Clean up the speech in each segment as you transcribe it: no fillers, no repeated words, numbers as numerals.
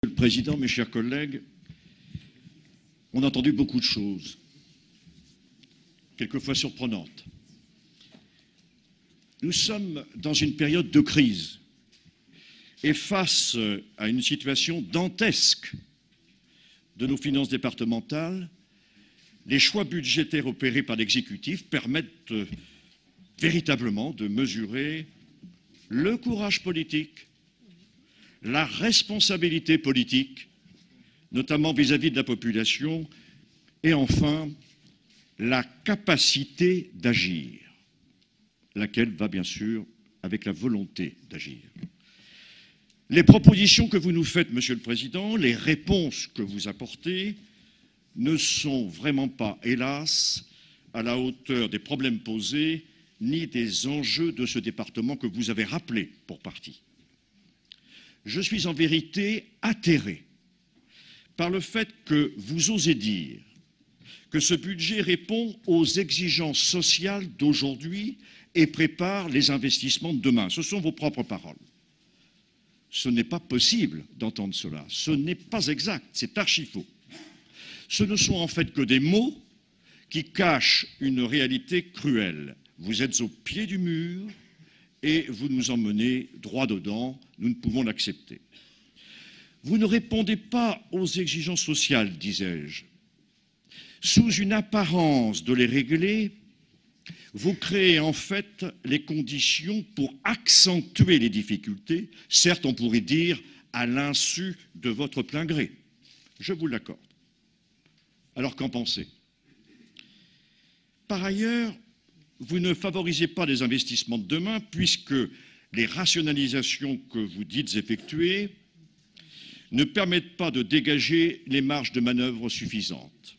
Monsieur le Président, mes chers collègues, on a entendu beaucoup de choses, quelquefois surprenantes. Nous sommes dans une période de crise et face à une situation dantesque de nos finances départementales, les choix budgétaires opérés par l'exécutif permettent véritablement de mesurer le courage politique, la responsabilité politique, notamment vis-à-vis de la population, et enfin, la capacité d'agir, laquelle va bien sûr avec la volonté d'agir. Les propositions que vous nous faites, Monsieur le Président, les réponses que vous apportez ne sont vraiment pas, hélas, à la hauteur des problèmes posés ni des enjeux de ce département que vous avez rappelés pour partie. Je suis en vérité atterré par le fait que vous osez dire que ce budget répond aux exigences sociales d'aujourd'hui et prépare les investissements de demain. Ce sont vos propres paroles. Ce n'est pas possible d'entendre cela. Ce n'est pas exact. C'est archi faux. Ce ne sont en fait que des mots qui cachent une réalité cruelle. Vous êtes au pied du mur et vous nous emmenez droit dedans. Nous ne pouvons l'accepter. Vous ne répondez pas aux exigences sociales, disais-je. Sous une apparence de les régler, vous créez en fait les conditions pour accentuer les difficultés, certes on pourrait dire à l'insu de votre plein gré. Je vous l'accorde. Alors qu'en pensez? Par ailleurs, vous ne favorisez pas les investissements de demain puisque les rationalisations que vous dites effectuer ne permettent pas de dégager les marges de manœuvre suffisantes.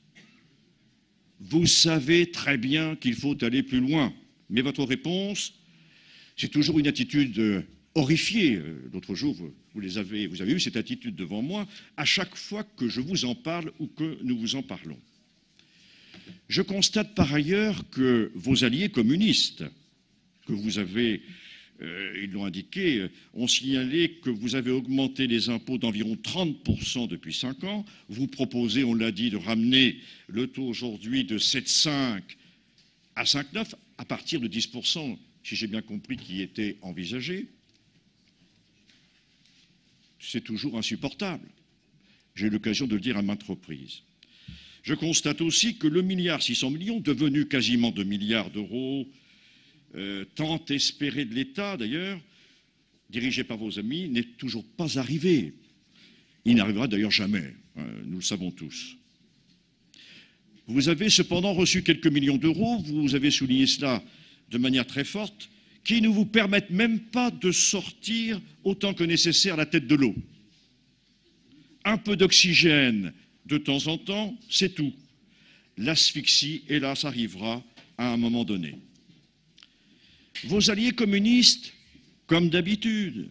Vous savez très bien qu'il faut aller plus loin, mais votre réponse, c'est toujours une attitude horrifiée. L'autre jour, vous avez eu cette attitude devant moi à chaque fois que je vous en parle ou que nous vous en parlons. Je constate par ailleurs que vos alliés communistes, que vous avez, ils l'ont indiqué, ont signalé que vous avez augmenté les impôts d'environ 30% depuis 5 ans. Vous proposez, on l'a dit, de ramener le taux aujourd'hui de 7,5 à 5,9 à partir de 10%, si j'ai bien compris, qui était envisagé. C'est toujours insupportable. J'ai eu l'occasion de le dire à maintes reprises. Je constate aussi que le 1,6 milliard, devenu quasiment 2 milliards d'euros, tant espéré de l'État d'ailleurs, dirigé par vos amis, n'est toujours pas arrivé. Il n'arrivera d'ailleurs jamais, nous le savons tous. Vous avez cependant reçu quelques millions d'euros, vous avez souligné cela de manière très forte, qui ne vous permettent même pas de sortir autant que nécessaire la tête de l'eau. Un peu d'oxygène de temps en temps, c'est tout. L'asphyxie, hélas, arrivera à un moment donné. Vos alliés communistes, comme d'habitude,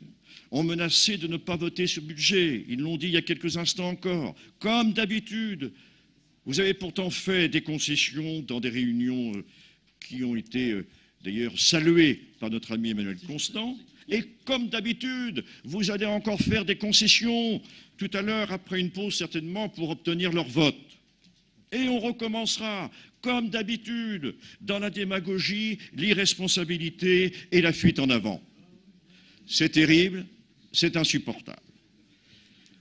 ont menacé de ne pas voter ce budget. Ils l'ont dit il y a quelques instants encore. Comme d'habitude, vous avez pourtant fait des concessions dans des réunions qui ont été d'ailleurs saluées par notre ami Emmanuel Constant. Et comme d'habitude, vous allez encore faire des concessions tout à l'heure, après une pause certainement, pour obtenir leur vote. Et on recommencera, comme d'habitude, dans la démagogie, l'irresponsabilité et la fuite en avant. C'est terrible, c'est insupportable.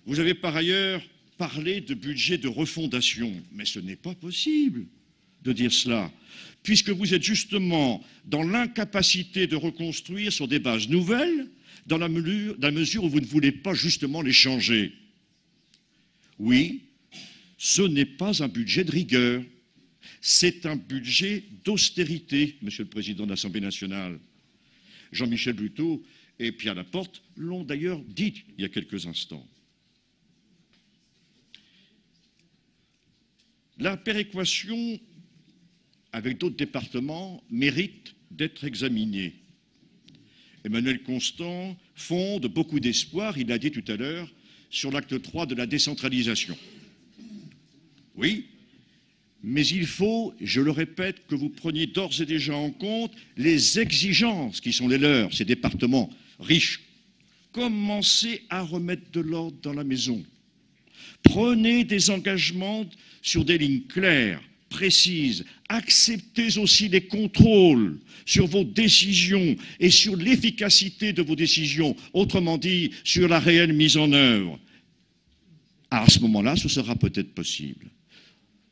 Vous avez par ailleurs parlé de budget de refondation, mais ce n'est pas possible de dire cela, puisque vous êtes justement dans l'incapacité de reconstruire sur des bases nouvelles, dans la mesure où vous ne voulez pas justement les changer. Oui, ce n'est pas un budget de rigueur, c'est un budget d'austérité, Monsieur le Président de l'Assemblée nationale. Jean-Michel Buteau et Pierre Laporte l'ont d'ailleurs dit il y a quelques instants. La péréquation avec d'autres départements mérite d'être examinée. Emmanuel Constant fonde beaucoup d'espoir, il l'a dit tout à l'heure, sur l'acte 3 de la décentralisation. Oui, mais il faut, je le répète, que vous preniez d'ores et déjà en compte les exigences qui sont les leurs, ces départements riches. Commencez à remettre de l'ordre dans la maison. Prenez des engagements sur des lignes claires, précises. Acceptez aussi les contrôles sur vos décisions et sur l'efficacité de vos décisions, autrement dit, sur la réelle mise en œuvre. À ce moment-là, ce sera peut-être possible.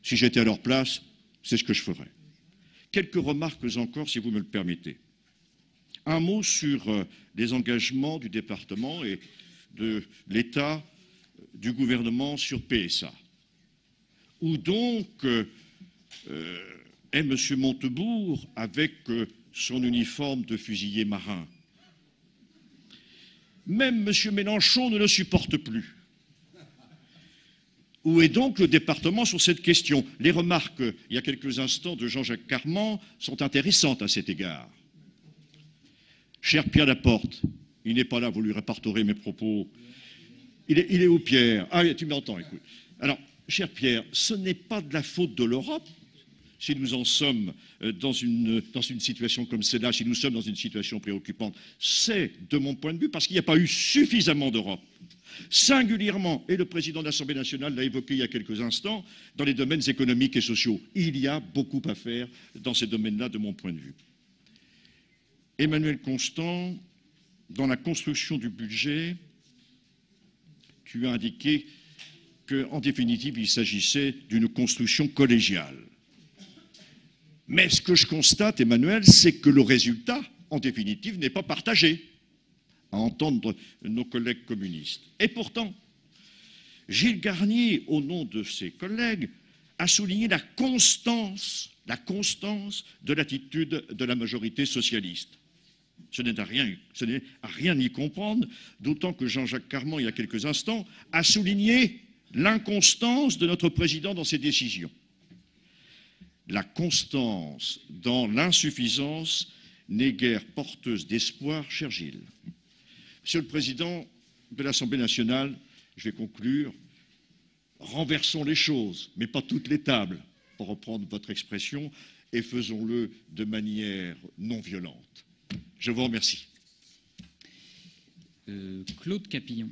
Si j'étais à leur place, c'est ce que je ferais. Quelques remarques encore, si vous me le permettez. Un mot sur les engagements du département et de l'État, du gouvernement sur PSA. Où donc est M. Montebourg avec son uniforme de fusilier marin? Même M. Mélenchon ne le supporte plus. Où est donc le département sur cette question? Les remarques, il y a quelques instants, de Jean-Jacques Carman sont intéressantes à cet égard. Cher Pierre Laporte, il n'est pas là, vous lui répartirez mes propos. Il est où, Pierre? Ah, tu m'entends, écoute. Alors, cher Pierre, ce n'est pas de la faute de l'Europe si nous en sommes dans une situation comme celle-là, si nous sommes dans une situation préoccupante. C'est, de mon point de vue, parce qu'il n'y a pas eu suffisamment d'Europe. Singulièrement, et le président de l'Assemblée nationale l'a évoqué il y a quelques instants, dans les domaines économiques et sociaux. Il y a beaucoup à faire dans ces domaines-là, de mon point de vue. Emmanuel Constant, dans la construction du budget, tu as indiqué qu'en définitive, il s'agissait d'une construction collégiale. Mais ce que je constate, Emmanuel, c'est que le résultat, en définitive, n'est pas partagé, à entendre nos collègues communistes. Et pourtant, Gilles Garnier, au nom de ses collègues, a souligné la constance de l'attitude de la majorité socialiste. Ce n'est à rien y comprendre, d'autant que Jean-Jacques Carman, il y a quelques instants, a souligné l'inconstance de notre président dans ses décisions. La constance dans l'insuffisance n'est guère porteuse d'espoir, cher Gilles. Monsieur le Président de l'Assemblée nationale, je vais conclure, renversons les choses, mais pas toutes les tables, pour reprendre votre expression, et faisons-le de manière non violente. Je vous remercie. Claude Capillon.